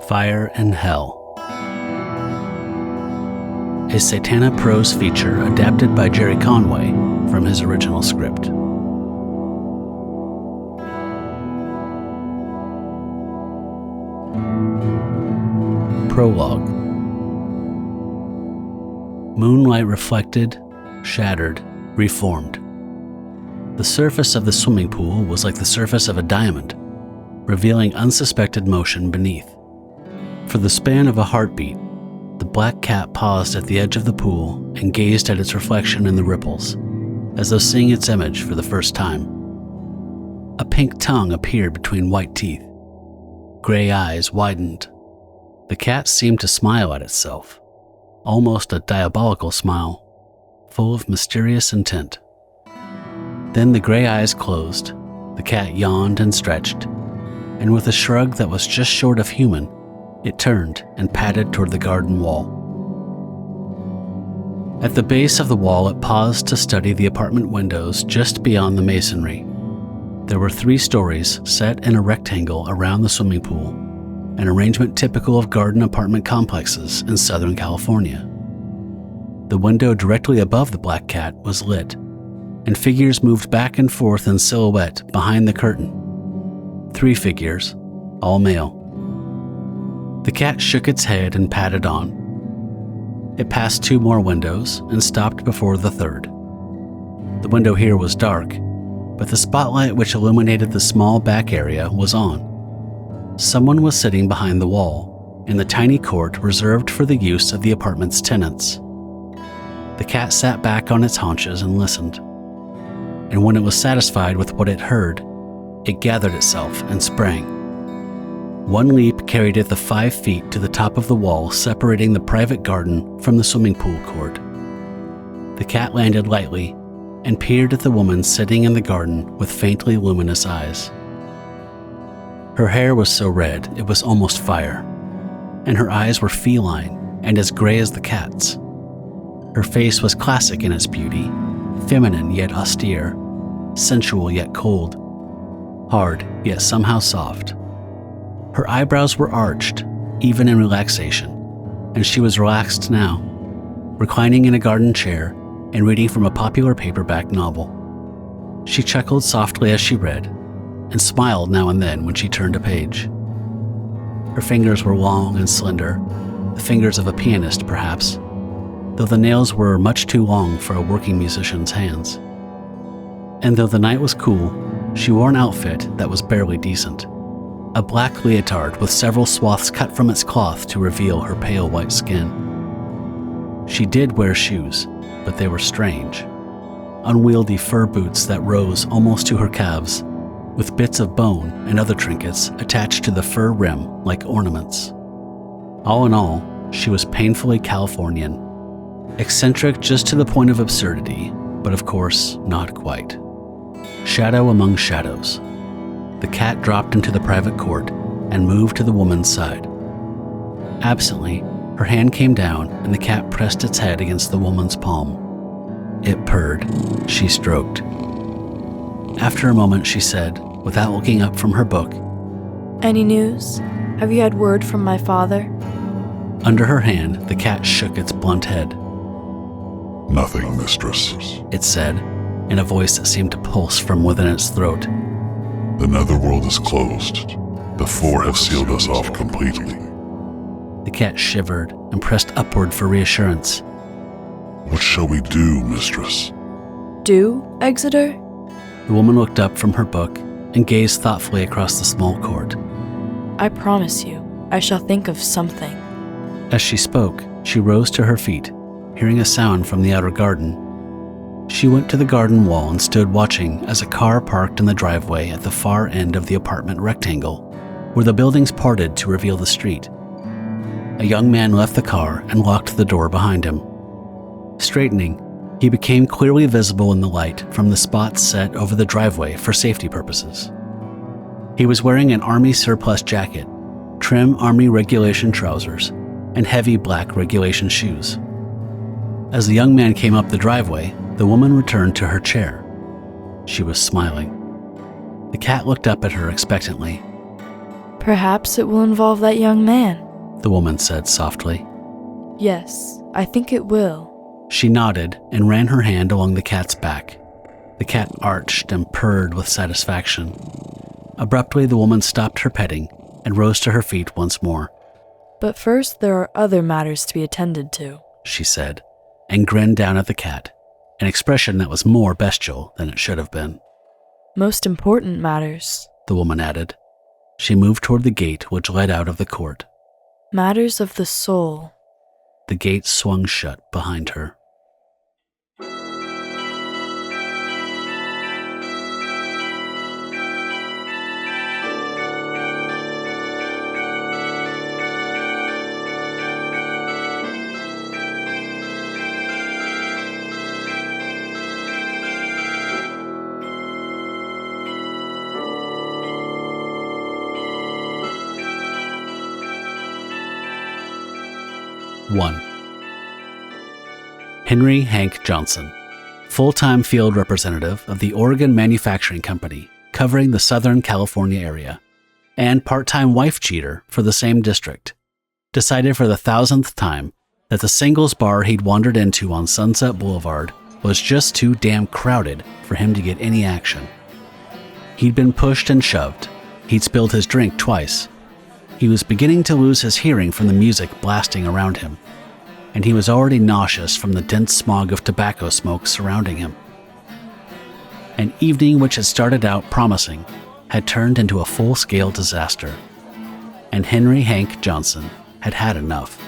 Fire and Hell. A Satana prose feature adapted by Gerry Conway from his original script. Prologue. Moonlight reflected, shattered, reformed. The surface of the swimming pool was like the surface of a diamond, revealing unsuspected motion beneath. For the span of a heartbeat, the black cat paused at the edge of the pool and gazed at its reflection in the ripples, as though seeing its image for the first time. A pink tongue appeared between white teeth. Gray eyes widened. The cat seemed to smile at itself, almost a diabolical smile, full of mysterious intent. Then the gray eyes closed, the cat yawned and stretched, and with a shrug that was just short of human, it turned and padded toward the garden wall. At the base of the wall, it paused to study the apartment windows just beyond the masonry. There were 3 stories set in a rectangle around the swimming pool, an arrangement typical of garden apartment complexes in Southern California. The window directly above the black cat was lit, and figures moved back and forth in silhouette behind the curtain. 3 figures, all male. The cat shook its head and padded on. It passed 2 more windows and stopped before the 3rd. The window here was dark, but the spotlight which illuminated the small back area was on. Someone was sitting behind the wall, in the tiny court reserved for the use of the apartment's tenants. The cat sat back on its haunches and listened. And when it was satisfied with what it heard, it gathered itself and sprang. One leap carried it the 5 feet to the top of the wall separating the private garden from the swimming pool court. The cat landed lightly and peered at the woman sitting in the garden with faintly luminous eyes. Her hair was so red it was almost fire, and her eyes were feline and as gray as the cat's. Her face was classic in its beauty, feminine yet austere, sensual yet cold, hard yet somehow soft. Her eyebrows were arched, even in relaxation, and she was relaxed now, reclining in a garden chair and reading from a popular paperback novel. She chuckled softly as she read, and smiled now and then when she turned a page. Her fingers were long and slender, the fingers of a pianist perhaps, though the nails were much too long for a working musician's hands. And though the night was cool, she wore an outfit that was barely decent. A black leotard with several swaths cut from its cloth to reveal her pale white skin. She did wear shoes, but they were strange. Unwieldy fur boots that rose almost to her calves, with bits of bone and other trinkets attached to the fur rim like ornaments. All in all, she was painfully Californian. Eccentric just to the point of absurdity, but of course, not quite. Shadow among shadows. The cat dropped into the private court and moved to the woman's side. Absently, her hand came down and the cat pressed its head against the woman's palm. It purred. She stroked. After a moment, she said, without looking up from her book, "Any news? Have you had word from my father?" Under her hand, the cat shook its blunt head. "Nothing, mistress," it said, in a voice that seemed to pulse from within its throat. "The netherworld is closed. The 4 have sealed us off completely." The cat shivered and pressed upward for reassurance. "What shall we do, mistress?" "Do, Exeter?" The woman looked up from her book and gazed thoughtfully across the small court. "I promise you, I shall think of something." As she spoke, she rose to her feet, hearing a sound from the outer garden. She went to the garden wall and stood watching as a car parked in the driveway at the far end of the apartment rectangle, where the buildings parted to reveal the street. A young man left the car and locked the door behind him. Straightening, he became clearly visible in the light from the spots set over the driveway for safety purposes. He was wearing an Army surplus jacket, trim Army regulation trousers, and heavy black regulation shoes. As the young man came up the driveway, the woman returned to her chair. She was smiling. The cat looked up at her expectantly. Perhaps it will involve that young man. The woman said softly. Yes, I think it will. She nodded and ran her hand along the cat's back. The cat arched and purred with satisfaction. Abruptly, the woman stopped her petting and rose to her feet once more. But first, there are other matters to be attended to, she said, and grinned down at the cat, an expression that was more bestial than it should have been. Most important matters, the woman added. She moved toward the gate which led out of the court. Matters of the soul. The gate swung shut behind her. One. Henry Hank Johnson, full-time field representative of the Oregon Manufacturing Company, covering the Southern California area, and part-time wife cheater for the same district, decided for the 1,000th time that the singles bar he'd wandered into on Sunset Boulevard was just too damn crowded for him to get any action. He'd been pushed and shoved. He'd spilled his drink twice. He was beginning to lose his hearing from the music blasting around him, and he was already nauseous from the dense smog of tobacco smoke surrounding him. An evening which had started out promising had turned into a full-scale disaster, and Henry Hank Johnson had had enough.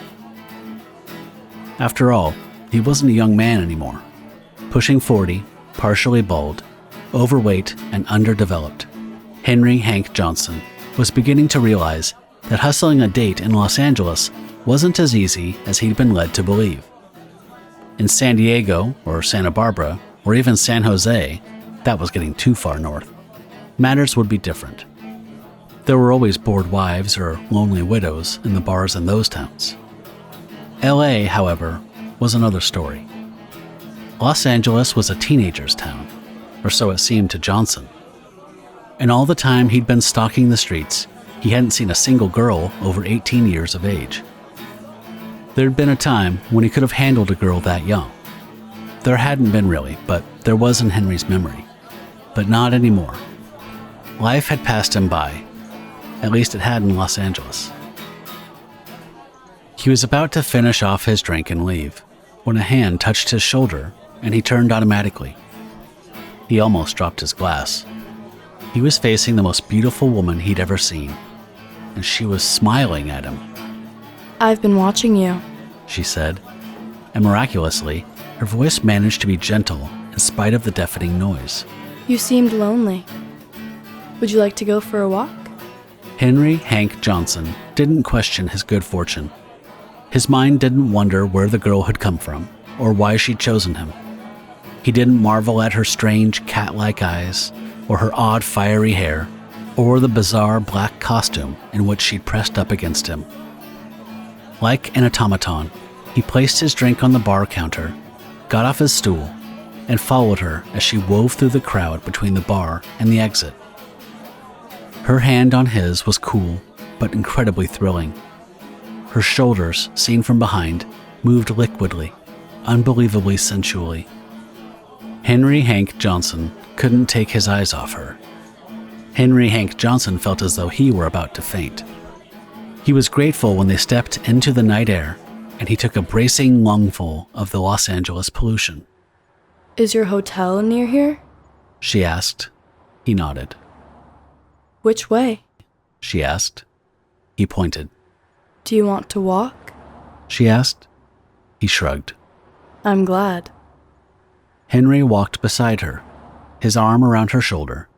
After all, he wasn't a young man anymore. Pushing 40, partially bald, overweight, and underdeveloped, Henry Hank Johnson was beginning to realize that hustling a date in Los Angeles wasn't as easy as he'd been led to believe. In San Diego, or Santa Barbara, or even San Jose, that was getting too far north, matters would be different. There were always bored wives or lonely widows in the bars in those towns. LA, however, was another story. Los Angeles was a teenager's town, or so it seemed to Johnson. And all the time he'd been stalking the streets, he hadn't seen a single girl over 18 years of age. There'd been a time when he could have handled a girl that young. There hadn't been really, but there was in Henry's memory. But not anymore. Life had passed him by. At least it had in Los Angeles. He was about to finish off his drink and leave, when a hand touched his shoulder, and he turned automatically. He almost dropped his glass. He was facing the most beautiful woman he'd ever seen, and she was smiling at him. I've been watching you, she said, and miraculously, her voice managed to be gentle in spite of the deafening noise. You seemed lonely. Would you like to go for a walk? Henry Hank Johnson didn't question his good fortune. His mind didn't wonder where the girl had come from or why she'd chosen him. He didn't marvel at her strange cat-like eyes or her odd fiery hair or the bizarre black costume in which she'd pressed up against him. Like an automaton, he placed his drink on the bar counter, got off his stool, and followed her as she wove through the crowd between the bar and the exit. Her hand on his was cool, but incredibly thrilling. Her shoulders, seen from behind, moved liquidly, unbelievably sensually. Henry Hank Johnson couldn't take his eyes off her. Henry Hank Johnson felt as though he were about to faint. He was grateful when they stepped into the night air, and he took a bracing lungful of the Los Angeles pollution. Is your hotel near here? She asked. He nodded. Which way? She asked. He pointed. Do you want to walk? She asked. He shrugged. I'm glad. Henry walked beside her, his arm around her shoulder,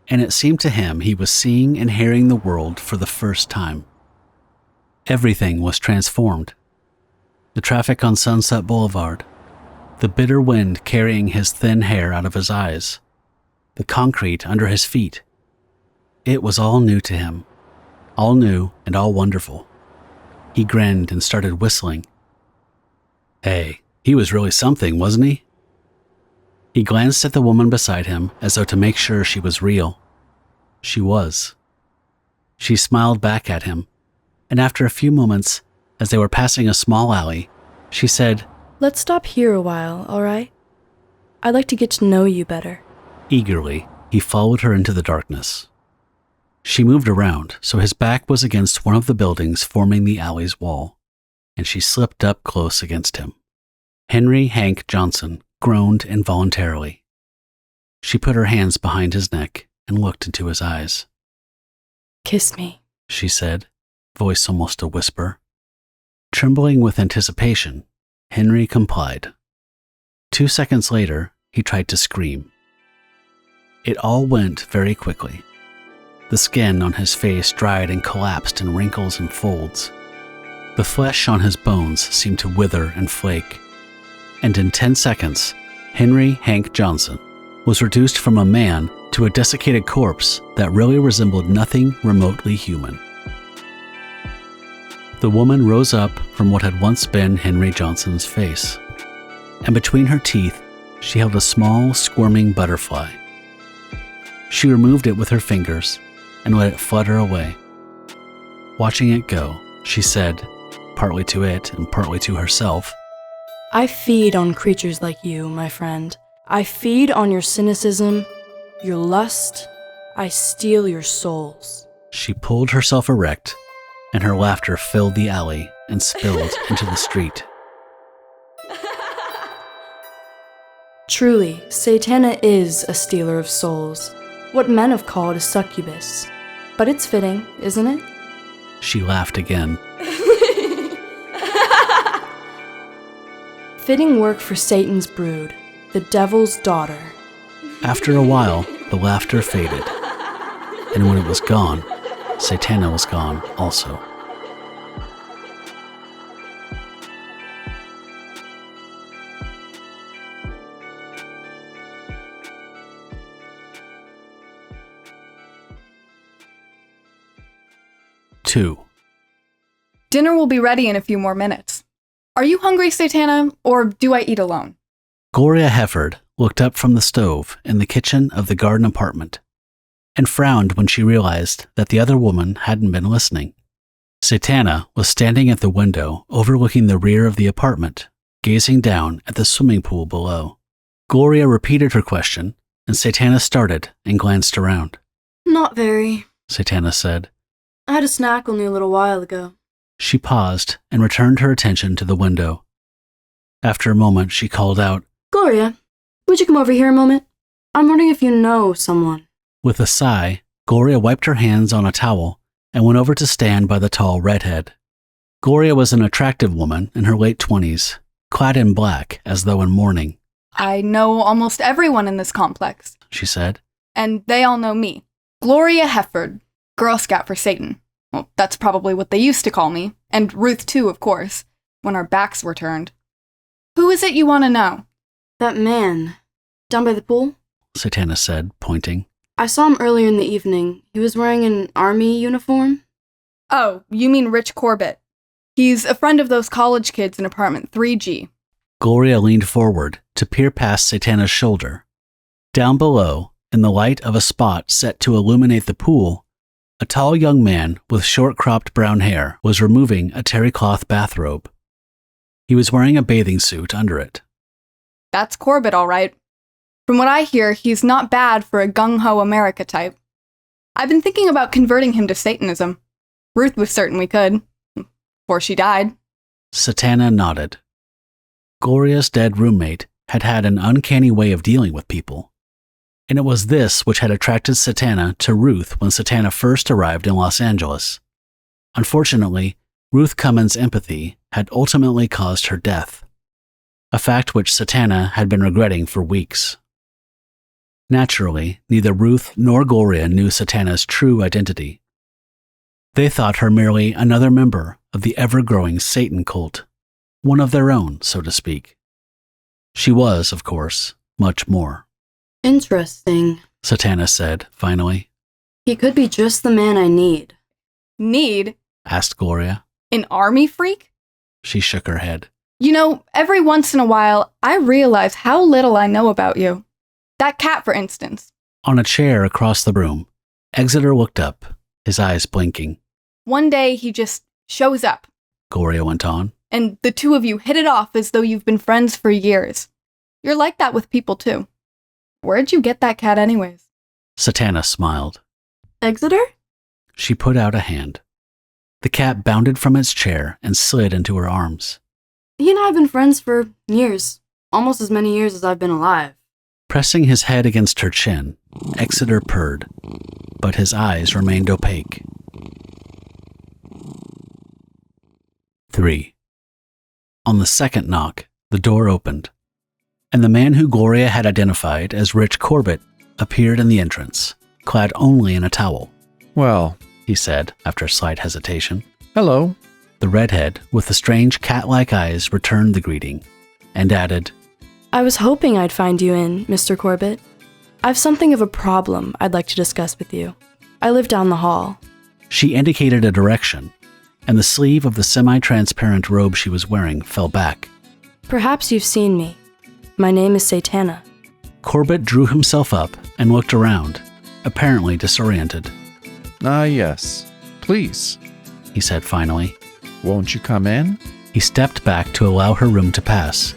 and it seemed to him he was seeing and hearing the world for the first time. Everything was transformed. The traffic on Sunset Boulevard, the bitter wind carrying his thin hair out of his eyes, the concrete under his feet. It was all new to him, all new and all wonderful. He grinned and started whistling. Hey, he was really something, wasn't he? He glanced at the woman beside him as though to make sure she was real. She was. She smiled back at him, and after a few moments, as they were passing a small alley, she said, Let's stop here a while, all right? I'd like to get to know you better. Eagerly, he followed her into the darkness. She moved around, so his back was against one of the buildings forming the alley's wall, and she slipped up close against him. Henry Hank Johnson groaned involuntarily. She put her hands behind his neck and looked into his eyes. Kiss me, she said, voice almost a whisper. Trembling with anticipation, Henry complied. 2 seconds later, he tried to scream. It all went very quickly. The skin on his face dried and collapsed in wrinkles and folds. The flesh on his bones seemed to wither and flake. And in 10 seconds, Henry Hank Johnson was reduced from a man to a desiccated corpse that really resembled nothing remotely human. The woman rose up from what had once been Henry Johnson's face, and between her teeth, she held a small, squirming butterfly. She removed it with her fingers and let it flutter away. Watching it go, she said, partly to it and partly to herself, I feed on creatures like you, my friend. I feed on your cynicism, your lust. I steal your souls. She pulled herself erect, and her laughter filled the alley and spilled into the street. Truly, Satana is a stealer of souls, what men have called a succubus. But it's fitting, isn't it? She laughed again. Fitting work for Satan's brood, the devil's daughter. After a while, the laughter faded, and when it was gone, Satana was gone also. Two. Dinner will be ready in a few more minutes. Are you hungry, Satana, or do I eat alone? Gloria Hefford looked up from the stove in the kitchen of the garden apartment and frowned when she realized that the other woman hadn't been listening. Satana was standing at the window overlooking the rear of the apartment, gazing down at the swimming pool below. Gloria repeated her question, and Satana started and glanced around. Not very, Satana said. I had a snack only a little while ago. She paused and returned her attention to the window. After a moment, she called out, Gloria, would you come over here a moment? I'm wondering if you know someone. With a sigh, Gloria wiped her hands on a towel and went over to stand by the tall redhead. Gloria was an attractive woman in her late 20s, clad in black as though in mourning. I know almost everyone in this complex, she said. And they all know me. Gloria Hefford, Girl Scout for Satan. Well, that's probably what they used to call me. And Ruth too, of course, when our backs were turned. Who is it you want to know? That man, down by the pool? Satana said, pointing. I saw him earlier in the evening. He was wearing an army uniform. Oh, you mean Rich Corbett. He's a friend of those college kids in apartment 3G. Gloria leaned forward to peer past Satana's shoulder. Down below, in the light of a spot set to illuminate the pool, a tall young man with short-cropped brown hair was removing a terry cloth bathrobe. He was wearing a bathing suit under it. That's Corbett, all right. From what I hear, he's not bad for a gung-ho America type. I've been thinking about converting him to Satanism. Ruth was certain we could, before she died. Satana nodded. Gloria's dead roommate had had an uncanny way of dealing with people, and it was this which had attracted Satana to Ruth when Satana first arrived in Los Angeles. Unfortunately, Ruth Cummins' empathy had ultimately caused her death, a fact which Satana had been regretting for weeks. Naturally, neither Ruth nor Gloria knew Satana's true identity. They thought her merely another member of the ever-growing Satan cult, one of their own, so to speak. She was, of course, much more. Interesting, Satana said, finally. He could be just the man I need. Need? Asked Gloria. An army freak? She shook her head. You know, every once in a while, I realize how little I know about you. That cat, for instance. On a chair across the room, Exeter looked up his eyes blinking. One day he just shows up, Gloria went on. and the two of you hit it off as though you've been friends for years. You're like that with people too. Where'd you get that cat anyways? Satana smiled. Exeter? She put out a hand. The cat bounded from its chair and slid into her arms. He and I have been friends for years. Almost as many years as I've been alive. Pressing his head against her chin, Exeter purred, but his eyes remained opaque. 3. On the second knock, the door opened, and the man who Gloria had identified as Rich Corbett appeared in the entrance, clad only in a towel. Well, He said, after a slight hesitation. hello. The redhead, with the strange cat-like eyes, returned the greeting, and added, I was hoping I'd find you in, Mr. Corbett. I've something of a problem I'd like to discuss with you. I live down the hall. She indicated a direction, and the sleeve of the semi-transparent robe she was wearing fell back. Perhaps you've seen me. My name is Satana. Corbett drew himself up and looked around, apparently disoriented. Ah, yes. Please. He said finally. Won't you come in? He stepped back to allow her room to pass,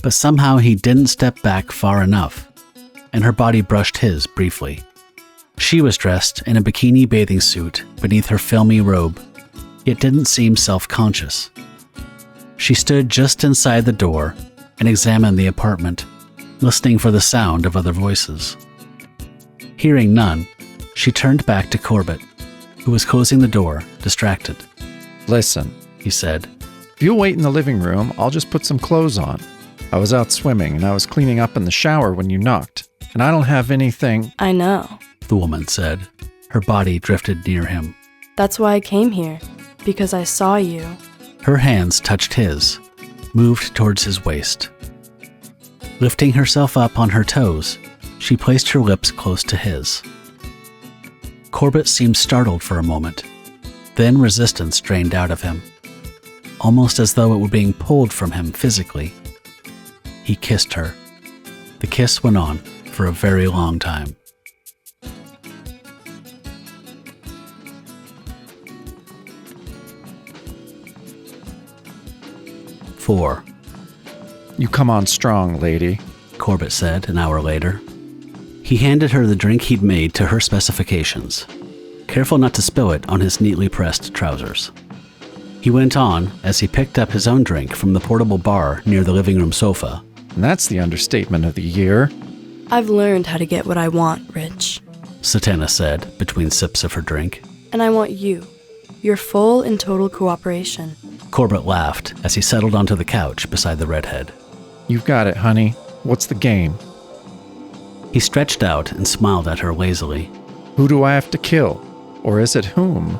but somehow he didn't step back far enough, and her body brushed his briefly. She was dressed in a bikini bathing suit beneath her filmy robe, yet didn't seem self-conscious. She stood just inside the door and examined the apartment, listening for the sound of other voices. Hearing none, she turned back to Corbett, who was closing the door, distracted. Listen, He said, if you'll wait in the living room, I'll just put some clothes on. I was out swimming and I was cleaning up in the shower when you knocked, and I don't have anything. I know. the woman said. Her body drifted near him. That's why I came here. Because I saw you. Her hands touched his, moved towards his waist. Lifting herself up on her toes, she placed her lips close to his. Corbett seemed startled for a moment. Then resistance drained out of him, almost as though it were being pulled from him physically. He kissed her. The kiss went on for a very long time. "4. You come on strong, lady. Corbett said an hour later. He handed her the drink he'd made to her specifications, careful not to spill it on his neatly pressed trousers. He went on as he picked up his own drink from the portable bar near the living room sofa. And that's the understatement of the year. I've learned how to get what I want, Rich. Satana said between sips of her drink. And I want you. Your full and total cooperation. Corbett laughed as he settled onto the couch beside the redhead. You've got it, honey. What's the game? He stretched out and smiled at her lazily. Who do I have to kill? Or is it whom?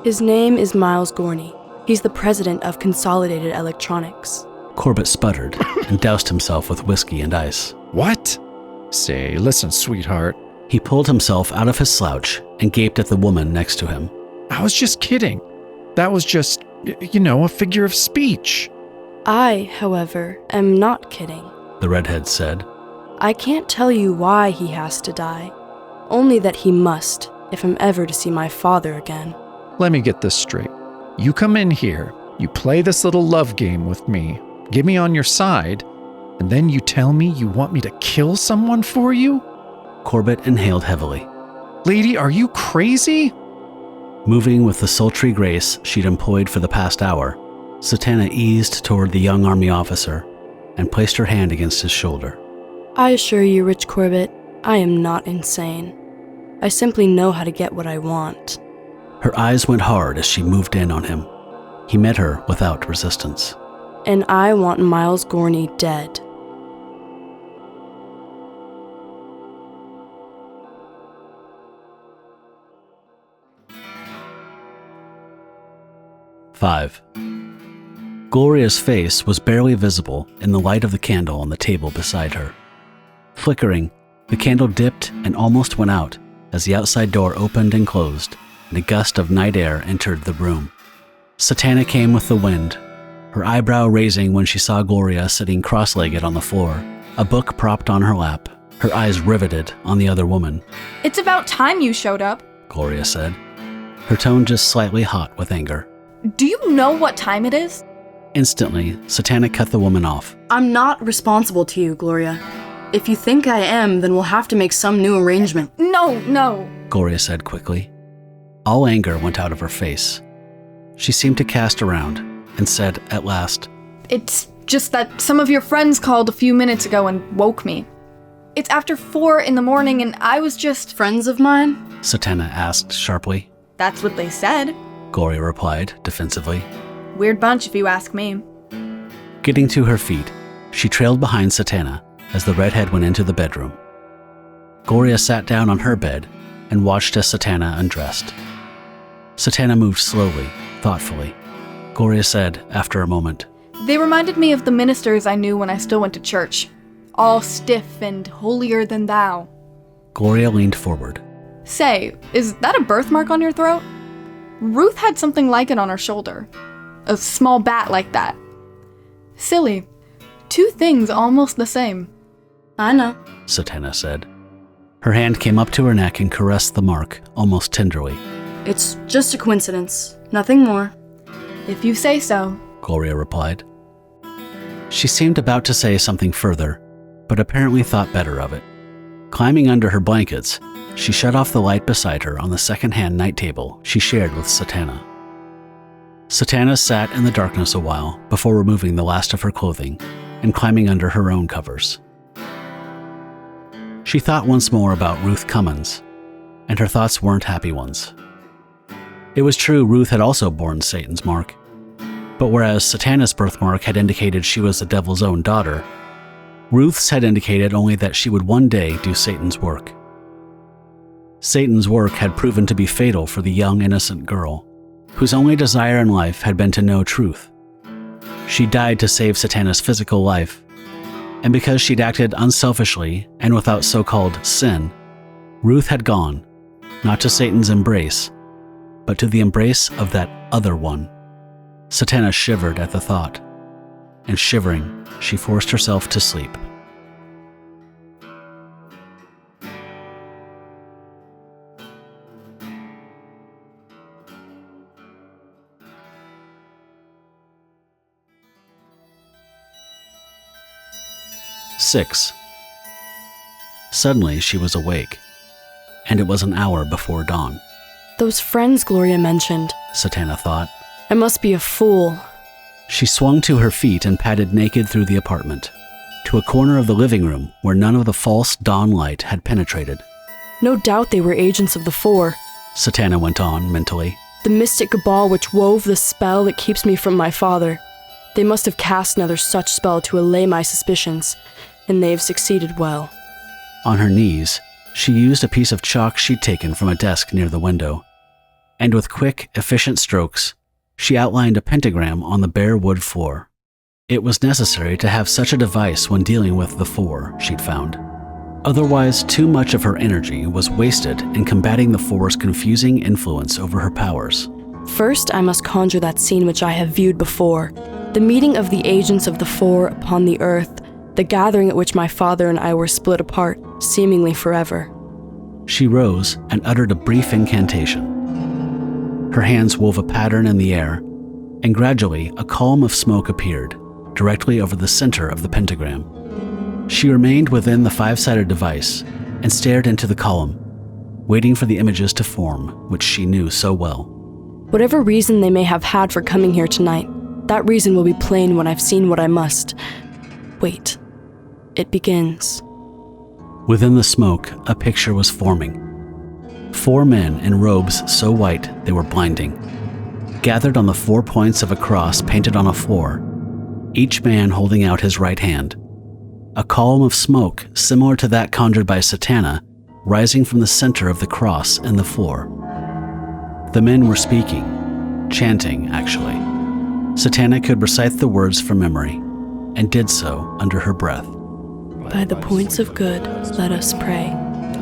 His name is Miles Gorney. He's the president of Consolidated Electronics. Corbett sputtered and doused himself with whiskey and ice. What? Say, listen, sweetheart. He pulled himself out of his slouch and gaped at the woman next to him. I was just kidding. That was just, a figure of speech. I, however, am not kidding. The redhead said. I can't tell you why he has to die. Only that he must, if I'm ever to see my father again. Let me get this straight. You come in here, you play this little love game with me, get me on your side, and then you tell me you want me to kill someone for you? Corbett inhaled heavily. Lady, are you crazy? Moving with the sultry grace she'd employed for the past hour, Satana eased toward the young army officer and placed her hand against his shoulder. I assure you, Rich Corbett, I am not insane. I simply know how to get what I want. Her eyes went hard as she moved in on him. He met her without resistance. And I want Miles Gorney dead. "5. Gloria's face was barely visible in the light of the candle on the table beside her. Flickering, the candle dipped and almost went out as the outside door opened and closed, and a gust of night air entered the room. Satana came with the wind, her eyebrow raising when she saw Gloria sitting cross-legged on the floor, a book propped on her lap, her eyes riveted on the other woman. It's about time you showed up. Gloria said. her tone just slightly hot with anger. Do you know what time it is? Instantly, Satana cut the woman off. I'm not responsible to you, Gloria. If you think I am, then we'll have to make some new arrangement. No. Gloria said quickly. All anger went out of her face. She seemed to cast around and said at last, It's just that some of your friends called a few minutes ago and woke me. It's after 4 in the morning and I was just... Friends of mine? Satana asked sharply. That's what they said. Gloria replied defensively. Weird bunch if you ask me. Getting to her feet, she trailed behind Satana as the redhead went into the bedroom. Gloria sat down on her bed and watched as Satana undressed. Satana moved slowly, thoughtfully. Gloria said after a moment, They reminded me of the ministers I knew when I still went to church. All stiff and holier than thou. Gloria leaned forward. Say, is that a birthmark on your throat? Ruth had something like it on her shoulder. A small bat like that. Silly. 2 things almost the same. I know. Satana said. Her hand came up to her neck and caressed the mark, almost tenderly. It's just a coincidence. Nothing more. If you say so. Gloria replied. She seemed about to say something further, but apparently thought better of it. Climbing under her blankets, she shut off the light beside her on the second-hand night table she shared with Satana. Satana sat in the darkness a while before removing the last of her clothing and climbing under her own covers. She thought once more about Ruth Cummins, and her thoughts weren't happy ones. It was true Ruth had also borne Satan's mark, but whereas Satana's birthmark had indicated she was the devil's own daughter, Ruth's had indicated only that she would one day do Satan's work. Satan's work had proven to be fatal for the young, innocent girl, whose only desire in life had been to know truth. She died to save Satana's physical life, and because she'd acted unselfishly and without so-called sin, Ruth had gone, not to Satan's embrace, but to the embrace of that other one. Satana shivered at the thought, and shivering, she forced herself to sleep. Six. Suddenly she was awake, and it was an hour before dawn. Those friends Gloria mentioned. Satana thought. I must be a fool. She swung to her feet and padded naked through the apartment, to a corner of the living room where none of the false dawn light had penetrated. No doubt they were agents of the Four. Satana went on mentally. The mystic cabal which wove the spell that keeps me from my father. They must have cast another such spell to allay my suspicions, and they have succeeded well. On her knees, she used a piece of chalk she'd taken from a desk near the window, and with quick, efficient strokes, she outlined a pentagram on the bare wood floor. It was necessary to have such a device when dealing with the Four, she'd found. Otherwise, too much of her energy was wasted in combating the Four's confusing influence over her powers. First, I must conjure that scene which I have viewed before, the meeting of the agents of the Four upon the earth, the gathering at which my father and I were split apart, seemingly forever. She rose and uttered a brief incantation. Her hands wove a pattern in the air, and gradually a column of smoke appeared, directly over the center of the pentagram. She remained within the 5-sided device and stared into the column, waiting for the images to form, which she knew so well. Whatever reason they may have had for coming here tonight, that reason will be plain when I've seen what I must. Wait. It begins. Within the smoke, a picture was forming. 4 men in robes so white they were blinding, gathered on the 4 points of a cross painted on a floor, each man holding out his right hand. A column of smoke similar to that conjured by Satana rising from the center of the cross in the floor. The men were speaking, chanting actually. Satana could recite the words from memory, and did so under her breath. By the points of good, let us pray.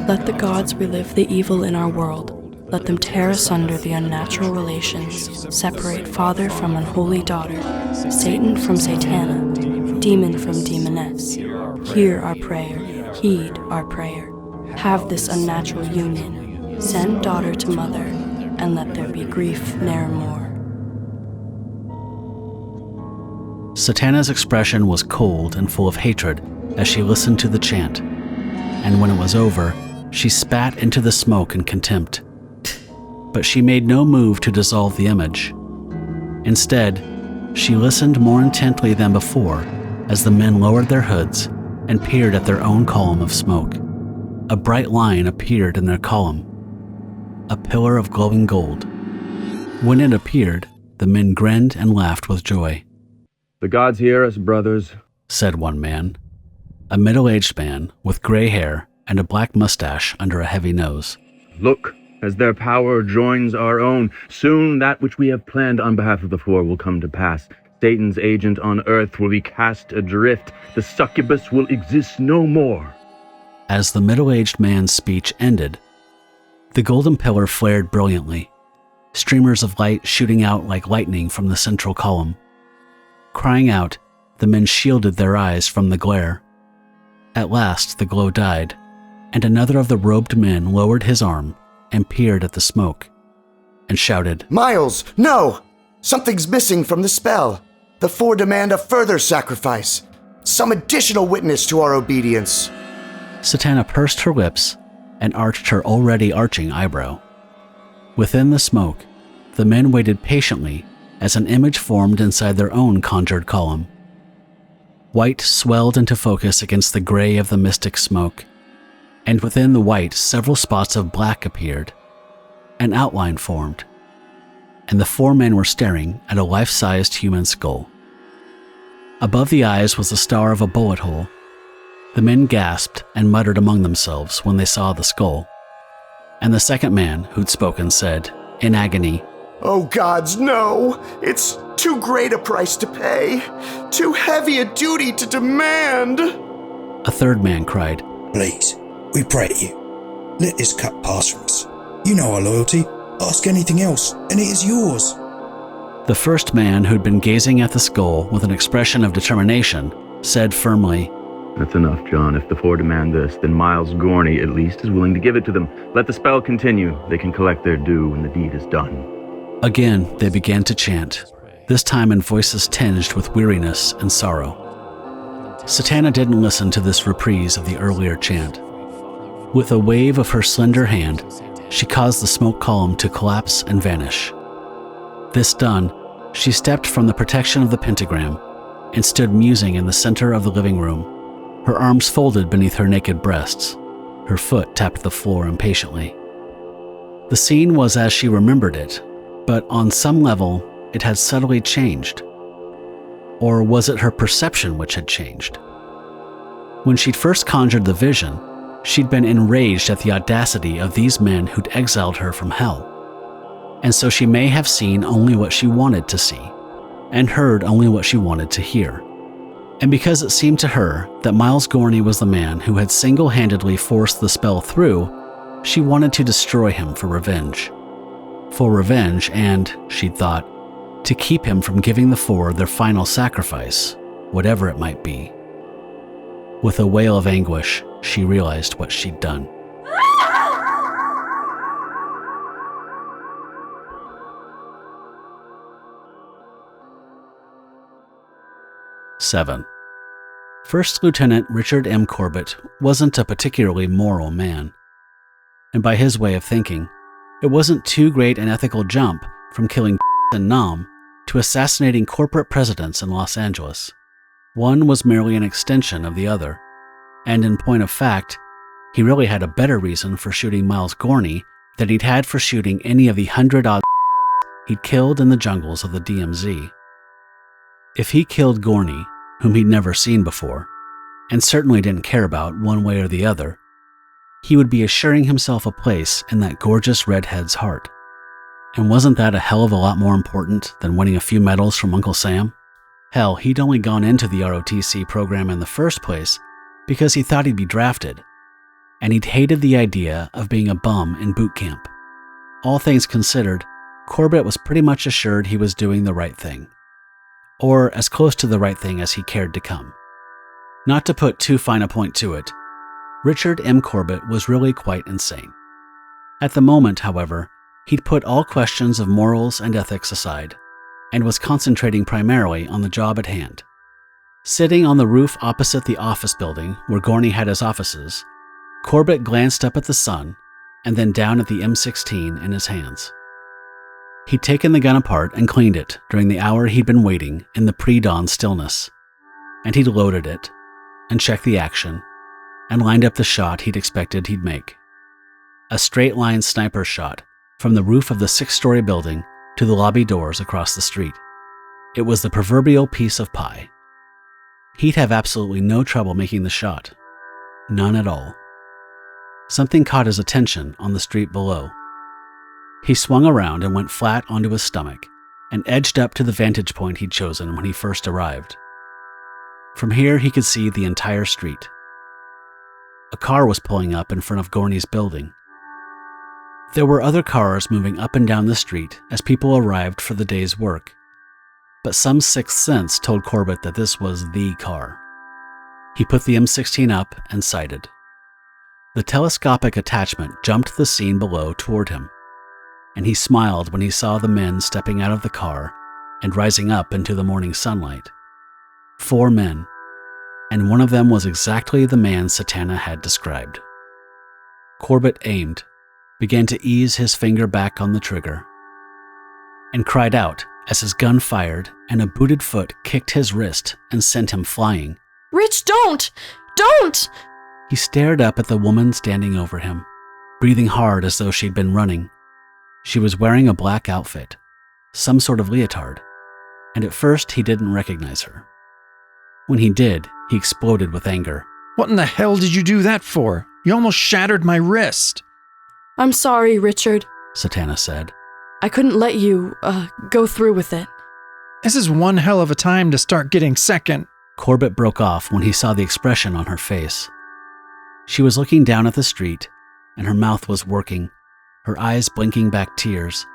Let the gods relive the evil in our world. Let them tear asunder the unnatural relations, separate father from unholy daughter, Satan from Satana, demon from demoness. Hear our prayer, heed our prayer. Have this unnatural union. Send daughter to mother, and let there be grief ne'er more. Satana's expression was cold and full of hatred as she listened to the chant, and when it was over, she spat into the smoke in contempt. But she made no move to dissolve the image. Instead, she listened more intently than before as the men lowered their hoods and peered at their own column of smoke. A bright line appeared in their column, a pillar of glowing gold. When it appeared, the men grinned and laughed with joy. "The gods hear us, brothers," said one man, a middle-aged man with gray hair and a black mustache under a heavy nose. "Look, as their power joins our own, soon that which we have planned on behalf of the Four will come to pass. Satan's agent on earth will be cast adrift. The succubus will exist no more." As the middle-aged man's speech ended, the golden pillar flared brilliantly, streamers of light shooting out like lightning from the central column. Crying out, the men shielded their eyes from the glare. At last, the glow died, and another of the robed men lowered his arm and peered at the smoke, and shouted, "Miles, no! Something's missing from the spell. The Four demand a further sacrifice. Some additional witness to our obedience." Satana pursed her lips and arched her already arching eyebrow. Within the smoke, the men waited patiently as an image formed inside their own conjured column. White swelled into focus against the gray of the mystic smoke, and within the white several spots of black appeared. An outline formed, and the four men were staring at a life-sized human skull. Above the eyes was the star of a bullet hole. The men gasped and muttered among themselves when they saw the skull, and the second man who'd spoken said, in agony, "Oh gods, no! It's too great a price to pay! Too heavy a duty to demand!" A third man cried, "Please, we pray to you. Let this cup pass from us. You know our loyalty. Ask anything else, and it is yours." The first man, who'd been gazing at the skull with an expression of determination, said firmly, "That's enough, John. If the Four demand this, then Miles Gorney at least is willing to give it to them. Let the spell continue. They can collect their due when the deed is done." Again, they began to chant, this time in voices tinged with weariness and sorrow. Satana didn't listen to this reprise of the earlier chant. With a wave of her slender hand, she caused the smoke column to collapse and vanish. This done, she stepped from the protection of the pentagram and stood musing in the center of the living room, her arms folded beneath her naked breasts. Her foot tapped the floor impatiently. The scene was as she remembered it, but on some level, it had subtly changed. Or was it her perception which had changed? When she'd first conjured the vision, she'd been enraged at the audacity of these men who'd exiled her from hell. And so she may have seen only what she wanted to see, and heard only what she wanted to hear. And because it seemed to her that Miles Gorney was the man who had single-handedly forced the spell through, she wanted to destroy him for revenge. For revenge and, she'd thought, to keep him from giving the Four their final sacrifice, whatever it might be. With a wail of anguish, she realized what she'd done. Seven. First Lieutenant Richard M. Corbett wasn't a particularly moral man. And by his way of thinking, it wasn't too great an ethical jump from killing and Nam to assassinating corporate presidents in Los Angeles. One was merely an extension of the other, and in point of fact, he really had a better reason for shooting Miles Gorney than he'd had for shooting any of the 100-odd he'd killed in the jungles of the DMZ. If he killed Gorney, whom he'd never seen before, and certainly didn't care about one way or the other, he would be assuring himself a place in that gorgeous redhead's heart. And wasn't that a hell of a lot more important than winning a few medals from Uncle Sam? Hell, he'd only gone into the ROTC program in the first place because he thought he'd be drafted, and he'd hated the idea of being a bum in boot camp. All things considered, Corbett was pretty much assured he was doing the right thing. Or as close to the right thing as he cared to come. Not to put too fine a point to it, Richard M. Corbett was really quite insane. At the moment, however, He'd put all questions of morals and ethics aside, and was concentrating primarily on the job at hand. Sitting on the roof opposite the office building where Gorney had his offices, Corbett glanced up at the sun and then down at the M16 in his hands. He'd taken the gun apart and cleaned it during the hour he'd been waiting in the pre-dawn stillness, and he'd loaded it and checked the action and lined up the shot he'd expected he'd make. A straight-line sniper shot from the roof of the 6-story building to the lobby doors across the street. It was the proverbial piece of pie. He'd have absolutely no trouble making the shot. None at all. Something caught his attention on the street below. He swung around and went flat onto his stomach and edged up to the vantage point he'd chosen when he first arrived. From here, he could see the entire street. A car was pulling up in front of Gorney's building. There were other cars moving up and down the street as people arrived for the day's work, but some sixth sense told Corbett that this was the car. He put the M16 up and sighted. The telescopic attachment jumped the scene below toward him, and he smiled when he saw the men stepping out of the car and rising up into the morning sunlight. 4 men, and one of them was exactly the man Satana had described. Corbett aimed, began to ease his finger back on the trigger, and cried out as his gun fired and a booted foot kicked his wrist and sent him flying. Rich, don't! Don't! He stared up at the woman standing over him, breathing hard as though she'd been running. She was wearing a black outfit, some sort of leotard, and at first he didn't recognize her. When he did, he exploded with anger. What in the hell did you do that for? You almost shattered my wrist. I'm sorry, Richard, Satana said. I couldn't let you, go through with it. This is one hell of a time to start getting second. Corbett broke off when he saw the expression on her face. She was looking down at the street, and her mouth was working, her eyes blinking back tears,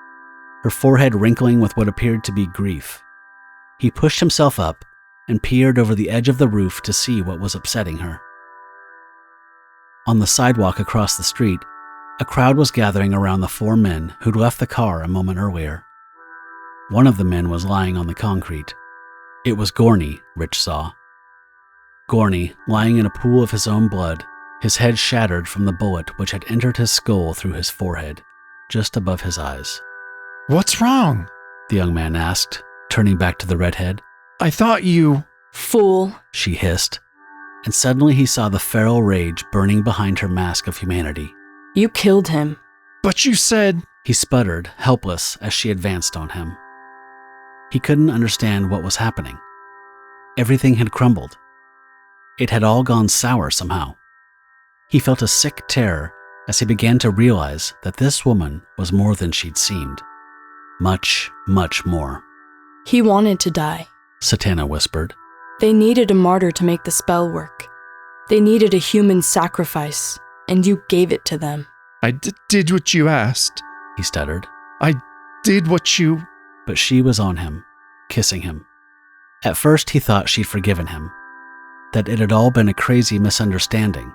her forehead wrinkling with what appeared to be grief. He pushed himself up and peered over the edge of the roof to see what was upsetting her. On the sidewalk across the street, a crowd was gathering around the 4 men who'd left the car a moment earlier. One of the men was lying on the concrete. It was Gorney, Rich saw. Gorney, lying in a pool of his own blood, his head shattered from the bullet which had entered his skull through his forehead, just above his eyes. What's wrong? The young man asked, turning back to the redhead. I thought you... Fool, she hissed, and suddenly he saw the feral rage burning behind her mask of humanity. You killed him. But you said... He sputtered, helpless, as she advanced on him. He couldn't understand what was happening. Everything had crumbled. It had all gone sour somehow. He felt a sick terror as he began to realize that this woman was more than she'd seemed. Much, much more. He wanted to die, Satana whispered. They needed a martyr to make the spell work. They needed a human sacrifice, and you gave it to them. I did what you asked. He stuttered. I did what you... But she was on him, kissing him. At first he thought she'd forgiven him, that it had all been a crazy misunderstanding.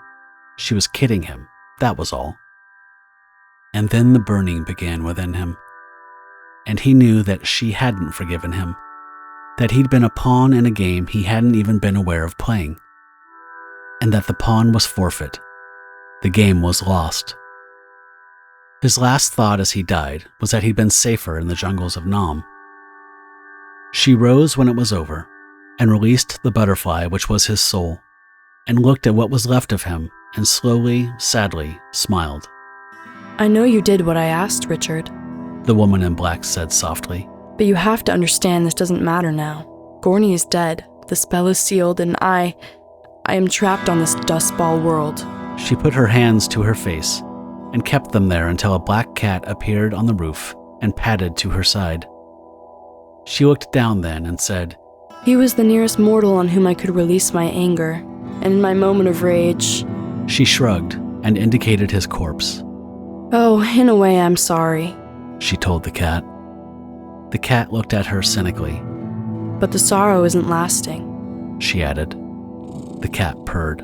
She was kidding him, that was all. And then the burning began within him, and he knew that she hadn't forgiven him, that he'd been a pawn in a game he hadn't even been aware of playing, and that the pawn was forfeit. The game was lost. His last thought as he died was that he'd been safer in the jungles of Nam. She rose when it was over, and released the butterfly which was his soul, and looked at what was left of him, and slowly, sadly, smiled. I know you did what I asked, Richard, the woman in black said softly. But you have to understand this doesn't matter now. Gorney is dead, the spell is sealed, and I am trapped on this dustball world. She put her hands to her face, and kept them there until a black cat appeared on the roof and padded to her side. She looked down then and said, He was the nearest mortal on whom I could release my anger, and in my moment of rage... She shrugged and indicated his corpse. Oh, in a way, I'm sorry, she told the cat. The cat looked at her cynically. But the sorrow isn't lasting, she added. The cat purred.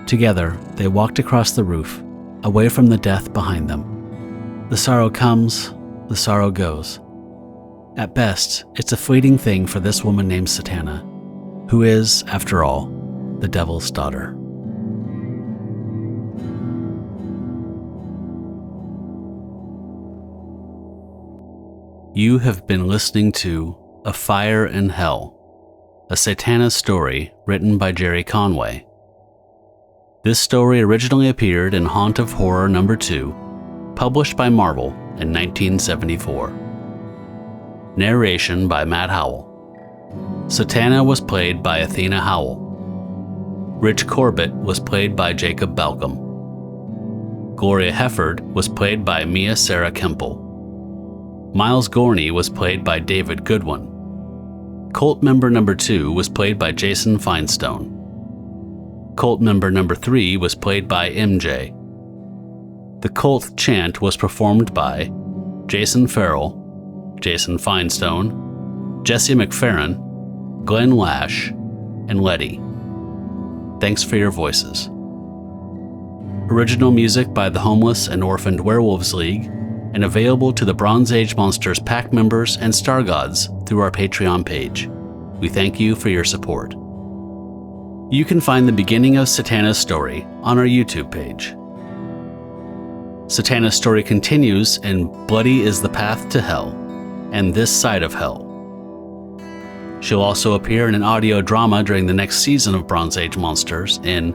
Together, they walked across the roof, away from the death behind them. The sorrow comes, the sorrow goes. At best, it's a fleeting thing for this woman named Satana, who is, after all, the devil's daughter. You have been listening to A Fire in Hell, a Satana story written by Gerry Conway. This story originally appeared in Haunt of Horror No. 2, published by Marvel in 1974. Narration by Matt Howell. Satana was played by Athena Howell. Rich Corbett was played by Jacob Balcom. Gloria Hefford was played by Mia Sarah Kemple. Miles Gorney was played by David Goodwin. Cult member number 2 was played by Jason Finestone. Cult member number 3 was played by MJ. The cult chant was performed by Jason Farrell, Jason Finestone, Jesse McFerrin, Glenn Lash, and Letty. Thanks for your voices. Original music by the Homeless and Orphaned Werewolves League, and available to the Bronze Age Monsters Pack members and Star Gods through our Patreon page. We thank you for your support. You can find the beginning of Satana's story on our YouTube page. Satana's story continues in Bloody is the Path to Hell and This Side of Hell. She'll also appear in an audio drama during the next season of Bronze Age Monsters in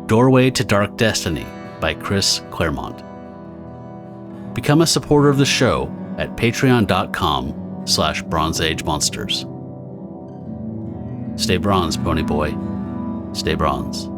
Doorway to Dark Destiny by Chris Claremont. Become a supporter of the show at patreon.com/bronzeagemonsters. Stay bronze, Pony Boy. Stay bronze.